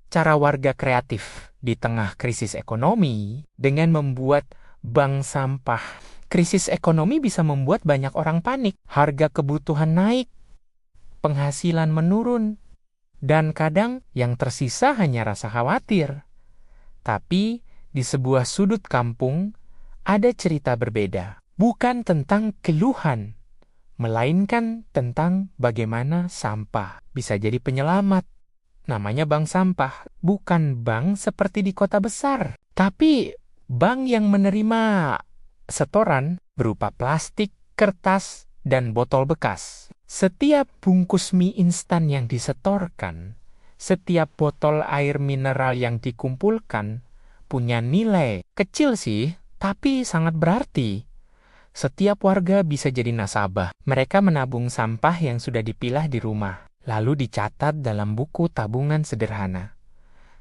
cara warga kreatif di tengah krisis ekonomi dengan membuat bank sampah. Krisis ekonomi bisa membuat banyak orang panik, harga kebutuhan naik, penghasilan menurun, dan kadang yang tersisa hanya rasa khawatir. Tapi di sebuah sudut kampung ada cerita berbeda, bukan tentang keluhan, melainkan tentang bagaimana sampah bisa jadi penyelamat. Namanya bank sampah, bukan bank seperti di kota besar, tapi bank yang menerima setoran berupa plastik, kertas, dan botol bekas. Setiap bungkus mie instan yang disetorkan, setiap botol air mineral yang dikumpulkan, punya nilai kecil sih, tapi sangat berarti. Setiap warga bisa jadi nasabah. Mereka menabung sampah yang sudah dipilah di rumah, lalu dicatat dalam buku tabungan sederhana.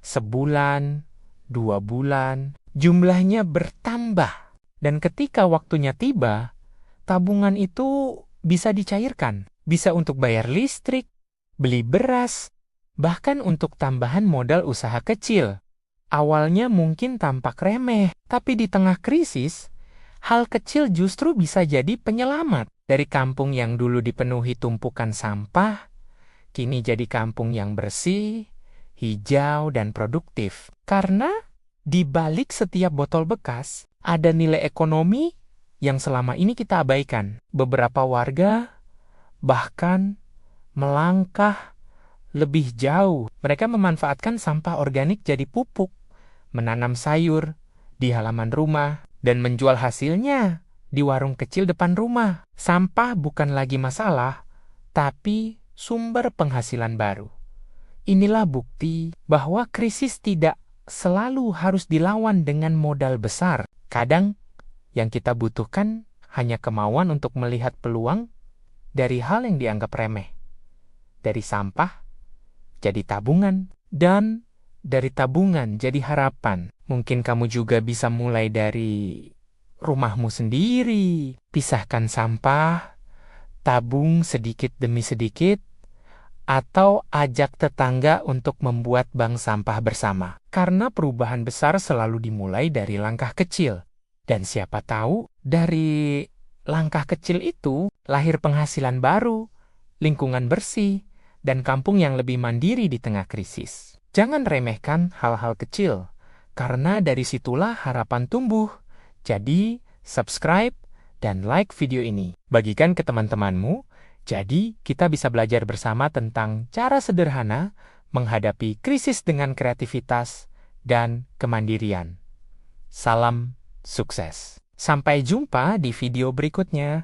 Sebulan, 2 bulan, jumlahnya bertambah. Dan ketika waktunya tiba, tabungan itu bisa dicairkan. Bisa untuk bayar listrik, beli beras, bahkan untuk tambahan modal usaha kecil. Awalnya mungkin tampak remeh, tapi di tengah krisis, hal kecil justru bisa jadi penyelamat. Dari kampung yang dulu dipenuhi tumpukan sampah, kini jadi kampung yang bersih, hijau, dan produktif. Karena di balik setiap botol bekas, ada nilai ekonomi yang selama ini kita abaikan. Beberapa warga bahkan melangkah lebih jauh. Mereka memanfaatkan sampah organik jadi pupuk, menanam sayur di halaman rumah, dan menjual hasilnya di warung kecil depan rumah. Sampah bukan lagi masalah, tapi sumber penghasilan baru. Inilah bukti bahwa krisis tidak selalu harus dilawan dengan modal besar. Kadang yang kita butuhkan hanya kemauan untuk melihat peluang dari hal yang dianggap remeh. Dari sampah jadi tabungan, dan dari tabungan jadi harapan. Mungkin kamu juga bisa mulai dari rumahmu sendiri. Pisahkan sampah, tabung sedikit demi sedikit, atau ajak tetangga untuk membuat bank sampah bersama. Karena perubahan besar selalu dimulai dari langkah kecil. Dan siapa tahu dari langkah kecil itu lahir penghasilan baru, lingkungan bersih, dan kampung yang lebih mandiri di tengah krisis. Jangan remehkan hal-hal kecil, karena dari situlah harapan tumbuh. Jadi, subscribe dan like video ini. Bagikan ke teman-temanmu, jadi kita bisa belajar bersama tentang cara sederhana menghadapi krisis dengan kreativitas dan kemandirian. Salam sukses. Sampai jumpa di video berikutnya.